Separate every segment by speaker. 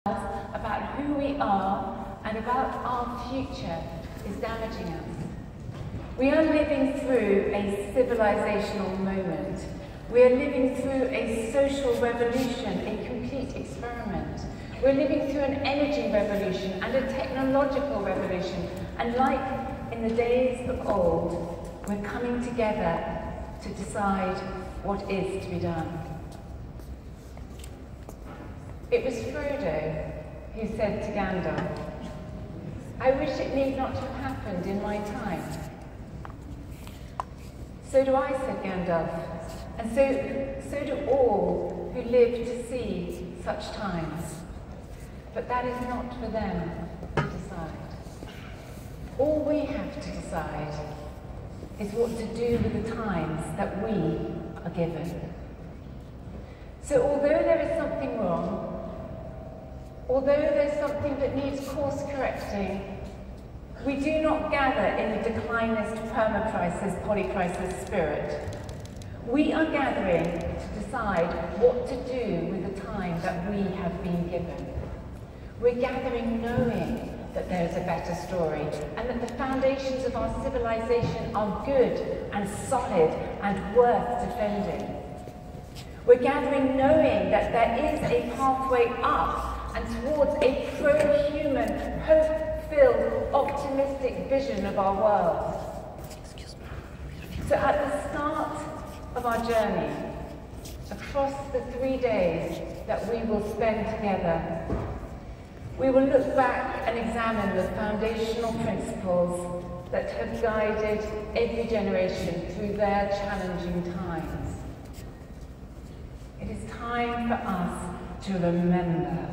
Speaker 1: about who we are and about our future is damaging us. We are living through a civilizational moment. We are living through a social revolution, a complete experiment. We're living through an energy revolution and a technological revolution. And like in the days of old, we're coming together to decide what is to be done. It was Frodo who said to Gandalf, "I wish it need not have happened in my time." So do I, said Gandalf, and so do all who live to see such times. But that is not for them to decide. All we have to decide is what to do with the times that we are given. So although there is something wrong, although there's something that needs course correcting, we do not gather in the declinist, perma-crisis, polycrisis spirit. We are gathering to decide what to do with the time that we have been given. We're gathering knowing that there is a better story and that the foundations of our civilization are good and solid and worth defending. We're gathering knowing that there is a pathway up and towards a pro-human, hope-filled, optimistic vision of our world. So at the start of our journey, across the 3 days that we will spend together, we will look back and examine the foundational principles that have guided every generation through their challenging times. It is time for us to remember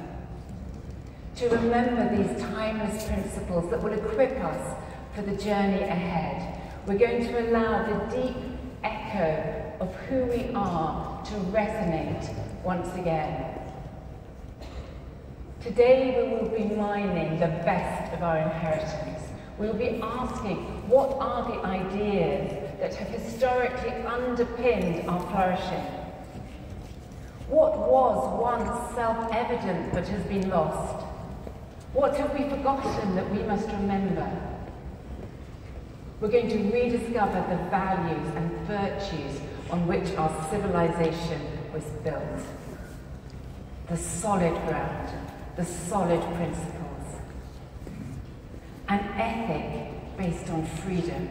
Speaker 1: these timeless principles that will equip us for the journey ahead. We're going to allow the deep echo of who we are to resonate once again. Today we will be mining the best of our inheritance. We will be asking, what are the ideas that have historically underpinned our flourishing? What was once self-evident but has been lost? What have we forgotten that we must remember? We're going to rediscover the values and virtues on which our civilization was built. The solid ground, the solid principles. An ethic based on freedom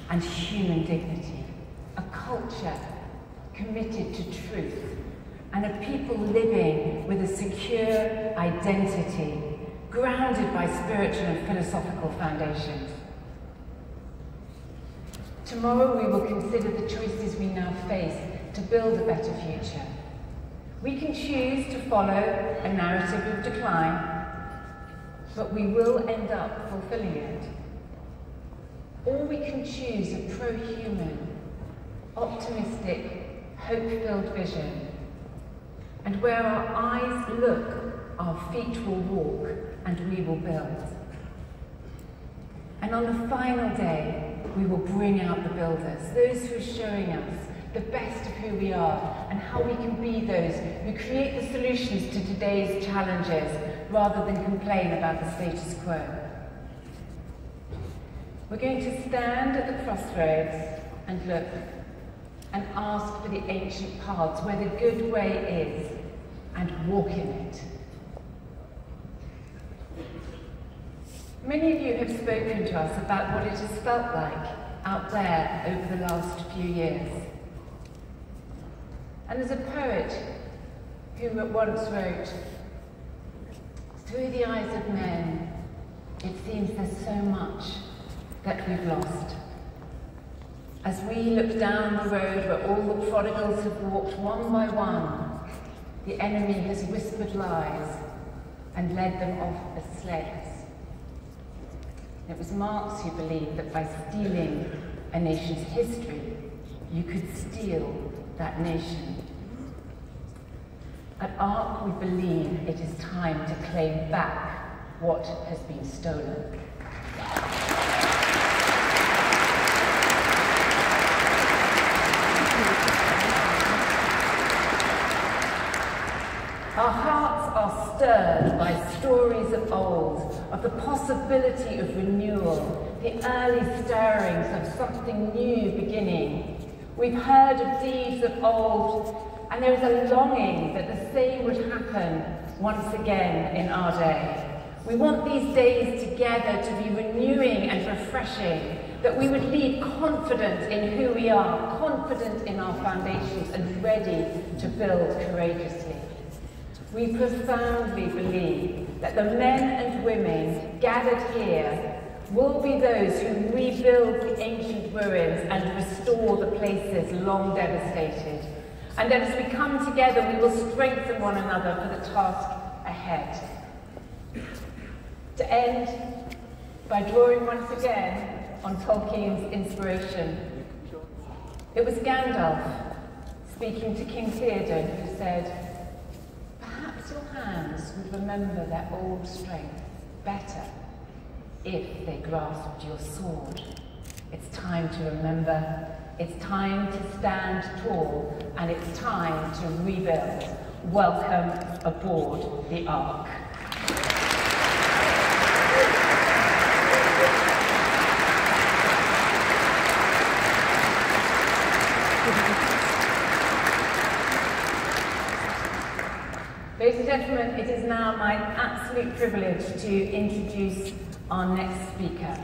Speaker 1: and human dignity. A culture committed to truth. And a people living with a secure identity, grounded by spiritual and philosophical foundations. Tomorrow we will consider the choices we now face to build a better future. We can choose to follow a narrative of decline, but we will end up fulfilling it. Or we can choose a pro-human, optimistic, hope-filled vision. And where our eyes look, our feet will walk, and we will build. And on the final day, we will bring out the builders, those who are showing us the best of who we are and how we can be those who create the solutions to today's challenges rather than complain about the status quo. We're going to stand at the crossroads and look and ask for the ancient paths where the good way is, and walk in it. Many of you have spoken to us about what it has felt like out there over the last few years. And there's a poet who once wrote, "Through the eyes of men, it seems there's so much that we've lost. As we look down the road where all the prodigals have walked one by one, the enemy has whispered lies and led them off as slaves." It was Marx who believed that by stealing a nation's history, you could steal that nation. At ARC, we believe it is time to claim back what has been stolen. Our hearts are stirred by stories of old, of the possibility of renewal, the early stirrings of something new beginning. We've heard of deeds of old, and there is a longing that the same would happen once again in our day. We want these days together to be renewing and refreshing, that we would lead confident in who we are, confident in our foundations, and ready to build courageously. We profoundly believe that the men and women gathered here will be those who rebuild the ancient ruins and restore the places long devastated. And that as we come together, we will strengthen one another for the task ahead. To end by drawing once again on Tolkien's inspiration. It was Gandalf speaking to King Theoden who said, "Perhaps your hands would remember their old strength better if they grasped your sword. It's time to remember, it's time to stand tall, and it's time to rebuild. Welcome aboard the Ark." Ladies and gentlemen, it is now my absolute privilege to introduce our next speaker,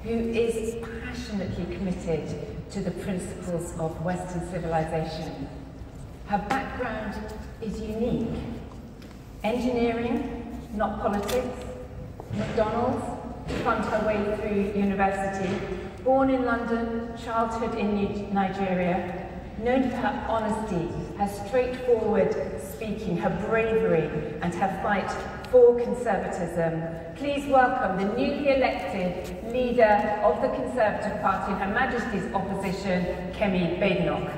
Speaker 1: who is passionately committed to the principles of Western civilization. Her background is unique. Engineering, not politics. McDonald's, fund her way through university. Born in London, childhood in Nigeria. Known for her honesty, her straightforward speaking, her bravery, and her fight for conservatism. Please welcome the newly elected leader of the Conservative Party in Her Majesty's opposition, Kemi Badenoch.